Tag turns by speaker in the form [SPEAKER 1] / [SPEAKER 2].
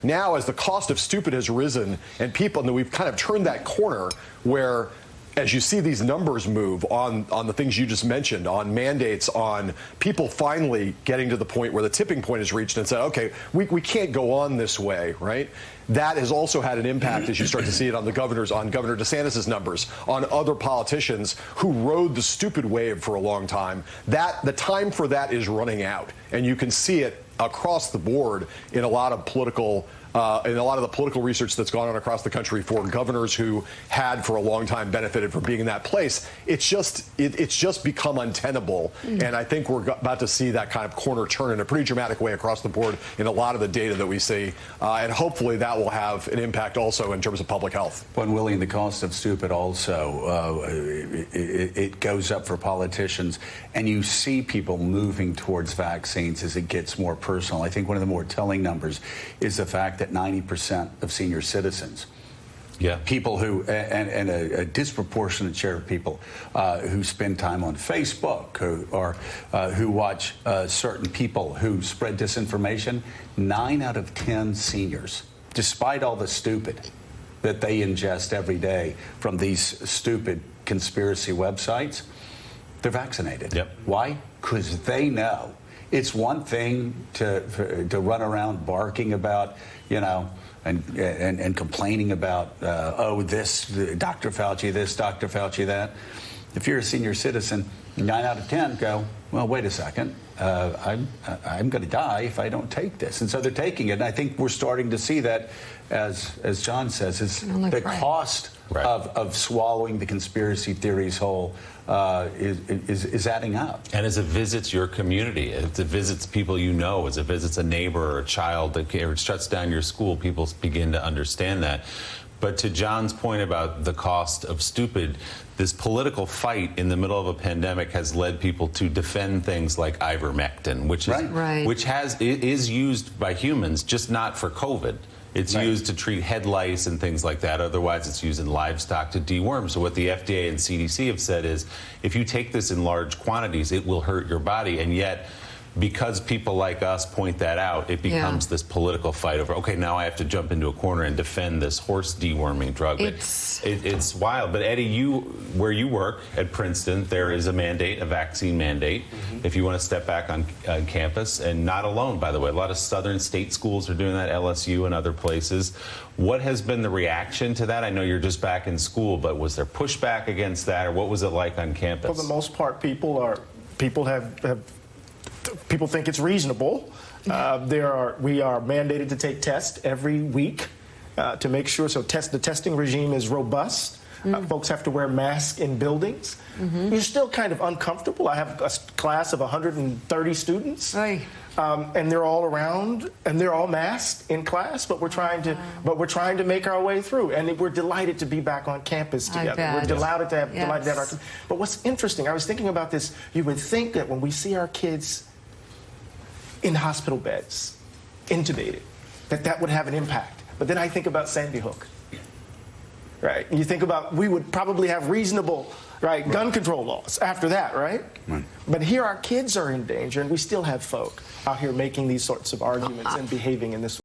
[SPEAKER 1] Now, as the cost of stupid has risen and people, and we've kind of turned that corner where, as you see these numbers move on the things you just mentioned, on mandates, on people finally getting to the point where the tipping point is reached and said, okay, we can't go on this way, right? That has also had an impact as you start to see it on Governor DeSantis' numbers, on other politicians who rode the stupid wave for a long time. The time for that is running out, and you can see it across the board in a lot of political the political research that's gone on across the country for governors who had for a long time benefited from being in that place. It's just become untenable, and I think we're about to see that kind of corner turn in a pretty dramatic way across the board in a lot of the data that we see, and hopefully that will have an impact also in terms of public health.
[SPEAKER 2] But Willie, the cost of stupid also, it goes up for politicians, and you see people moving towards vaccines as it gets more personal. I think one of the more telling numbers is the fact that 90% of senior citizens, people who, and a disproportionate share of people who spend time on Facebook who watch certain people who spread disinformation, 9 out of 10 seniors, despite all the stupid that they ingest every day from these stupid conspiracy websites, they're vaccinated. Why? Because they know. It's one thing to run around barking about, and complaining about, this Dr. Fauci, this Dr. Fauci, that. If you're a senior citizen, 9 out of 10 go, well, wait a second, I'm going to die if I don't take this. And so they're taking it. And I think we're starting to see that, as John says, is the cost of swallowing the conspiracy theories whole is adding up.
[SPEAKER 3] And as it visits your community, as it visits people you know, as it visits a neighbor or a child that shuts down your school, people begin to understand that. But to John's point about the cost of stupid, this political fight in the middle of a pandemic has led people to defend things like ivermectin, which is used by humans, just not for COVID. It's used to treat head lice and things like that. Otherwise, it's used in livestock to deworm. So what the FDA and CDC have said is, if you take this in large quantities, it will hurt your body. And yet, because people like us point that out, it becomes this political fight over, okay, now I have to jump into a corner and defend this horse deworming drug. It's wild. But Eddie, where you work at Princeton, there is a mandate, a vaccine mandate, if you want to step back on campus, and not alone, by the way. A lot of southern state schools are doing that, LSU and other places. What has been the reaction to that? I know you're just back in school, but was there pushback against that, or what was it like on campus?
[SPEAKER 4] For the most part, people think it's reasonable. We are mandated to take tests every week to make sure. So the testing regime is robust. Folks have to wear masks in buildings. You're still kind of uncomfortable. I have a class of 130 students, and they're all around, and they're all masked in class. But we're trying to make our way through, and we're delighted to be back on campus together. We're delighted to have our. But what's interesting, I was thinking about this. You would think that when we see our kids in hospital beds, intubated, that would have an impact. But then I think about Sandy Hook, right? And you think about, we would probably have reasonable, gun control laws after that, right? But here our kids are in danger, and we still have folk out here making these sorts of arguments and behaving in this way.